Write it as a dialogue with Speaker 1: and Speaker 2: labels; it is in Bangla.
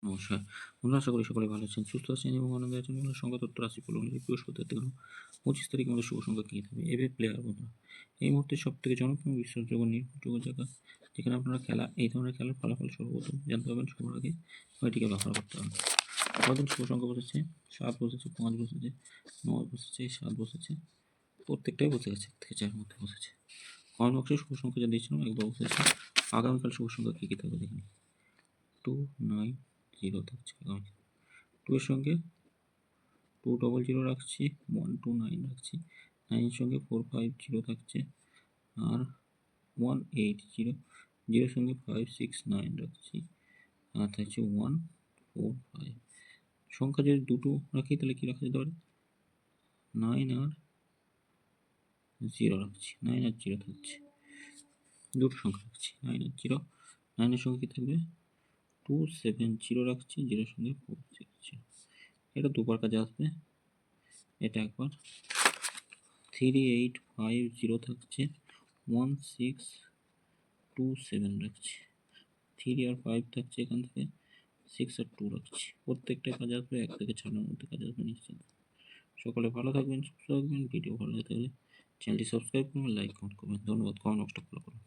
Speaker 1: নমস্কার বন্ধুরা, আশা করি সকলে ভালো আছেন, সুস্থ আছেন এবং আনন্দে আছেন। বন্ধুরা, সংখ্যা তত্ত্ব রাশিফল অনুযায়ী বৃহস্পতিবার থেকে 25 তারিখ আমাদের শুভ সংখ্যা কী থাকবে এভে প্লেয়ার। বন্ধুরা, এই মুহূর্তে সব থেকে জনপ্রিয় বিশ্বাসযোগ্য নির্ভরযোগ্য জায়গা যেখানে আপনারা খেলা এই ধরনের খেলার ফলাফল সর্বপ্রথম জানতে পারবেন। সবার আগে এটিকে ব্যবহার করতে হবে। কদিন শুভ সংখ্যা বসেছে, 7 বসেছে, 5 বসেছে, 9 বসেছে, 7 বসেছে, প্রত্যেকটাই বসে গেছে, 1 থেকে 4 মধ্যে বসেছে। কমেন্ট বক্সে শুভ সংখ্যা যা দিয়েছিলাম একবার বসেছে। আগামীকাল শুভ সংখ্যা কী কী থাকবে দেখুন। 2 9 0 থাকছে আগামীকাল। 2 এর সঙ্গে 200 রাখছি, 129 রাখছি, 9 এর সঙ্গে 450 থাকছে, আর 180, 0 সঙ্গে 569 রাখছি, আর থাকছে 145। সংখ্যা যদি দুটো রাখি তাহলে কি রাখা যেতে পারে, 9 আর 0 রাখছি, 9 আর 0 থাকছে, দুটো সংখ্যা রাখছি 9 আর 0। 9 এর সঙ্গে কি থাকবে, 270 রাখছি, 0 এর সঙ্গে 460। এটা দুবার কাজে আসবে। এটা একবার 3850 থাকছে, 1627 রাখছি, 3 আর 5 থাকছে, এখান থেকে 6 আর 2 রাখছি। প্রত্যেকটা কাজে আসবে, 1 থেকে 6 এর মধ্যে কাজে আসবে নিশ্চিত। সকলে ভালো থাকবেন, সুস্থ থাকবেন। ভিডিও ভালো লাগলে চ্যানেলটি সাবস্ক্রাইব করবেন, লাইক কমেন্ট করবেন। ধন্যবাদ। কমেন্ট বক্সটা ফলো করুন।